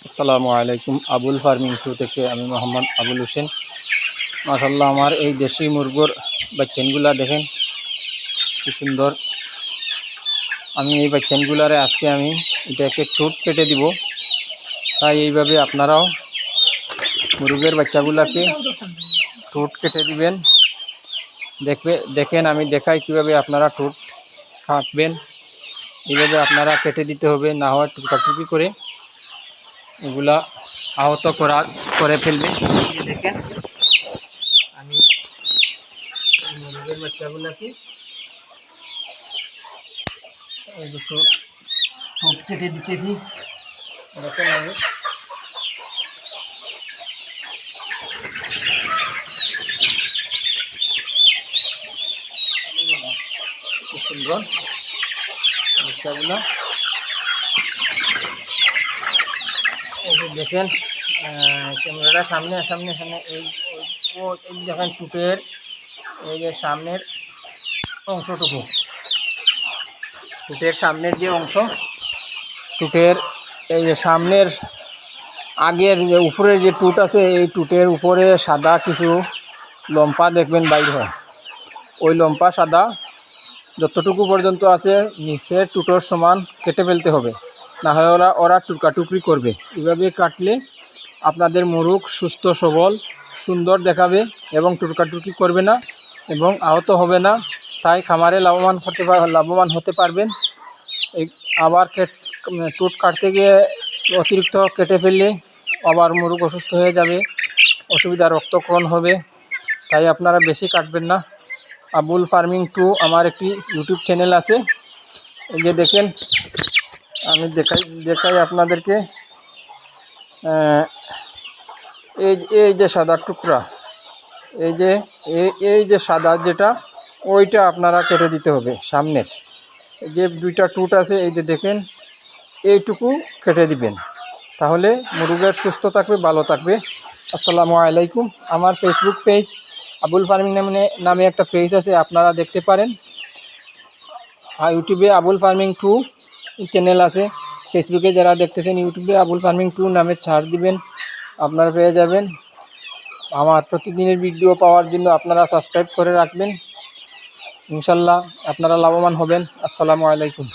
আসসালামু আলাইকুম। Abul farming two থেকে আমি মোহাম্মদ আবুল হোসেন। মাশাল্লাহ, আমার এই দেশি মুরগোর বাচ্চানগুলা দেখেন কি সুন্দর। আমি এই বাচ্চানগুলারে আজকে আমি এটাকে ঠোঁট কেটে দিব। তাই এইভাবে আপনারাও মুরগের বাচ্চাগুলাকে ঠোঁট কেটে দিবেন। দেখেন আমি দেখাই কিভাবে আপনারা ঠোঁট কাটবেন। এইভাবে আপনারা কেটে দিতে হবে, না হয় টুকাটুকি করে এগুলা আহত করে ফেলবে। দেখেন আমি মুরগের বাচ্চাগুলাকে এই যে ঠোঁট কেটে দিতেছি। দেখেন আমি কি সুন্দর বাচ্চাগুলো। এই যে দেখেন ক্যামেরাটা সামনে এই দেখেন টুটের এই যে সামনের অংশটুকু, টুটের সামনের যে অংশ, টুটের এই যে সামনের আগের যে উপরের যে টুট আছে, এই টুটের উপরে সাদা কিছু লম্পা দেখবেন বাইর হয়। ওই লম্পা সাদা যতটুকু পর্যন্ত আছে নিচের টুটোর সমান কেটে ফেলতে হবে, না হয় ওরা টুকরাটুকরি করবে। এভাবে কাটলে আপনাদের মুরগ সুস্থ সবল সুন্দর দেখাবে এবং টুকরাটুকরি করবে না এবং আহত হবে না। তাই খামারে লাভবান হতে পারবেন। আবার টুট কাটতে গিয়ে অতিরিক্ত কেটে ফেললে আবার মুরগ অসুস্থ হয়ে যাবে, অসুবিধা, রক্তক্ষরণ হবে। তাই আপনারা বেশি কাটবেন না। আবুল ফার্মিং টু আমার একটি ইউটিউব চ্যানেল আছে। এই যে দেখেন আমি দেখাই আপনাদেরকে। এই যে সাদা টুকরা, এই যে সাদা যেটা, ওইটা আপনারা কেটে দিতে হবে। সামনের এই যে দুইটা টুট আছে, এই যে দেখেন এইটুকু কেটে দিবেন, তাহলে মুরগের সুস্থ থাকবে, ভালো থাকবে। আসসালামু আলাইকুম। আমার ফেসবুক পেজ আবুল ফার্মিং নামে একটা পেজ আছে, আপনারা দেখতে পারেন। আর ইউটিউবে আবুল ফার্মিং টু চ্যানেল আছে। ফেসবুকে যারা দেখতেছেন, ইউটিউবে আবুল ফার্মিং টু নামে সার্চ দিবেন, আপনারা পেয়ে যাবেন। আমার প্রতিদিনের ভিডিও পাওয়ার জন্য আপনারা সাবস্ক্রাইব করে রাখবেন। ইনশাল্লাহ আপনারা লাভবান হবেন। আসসালামু আলাইকুম।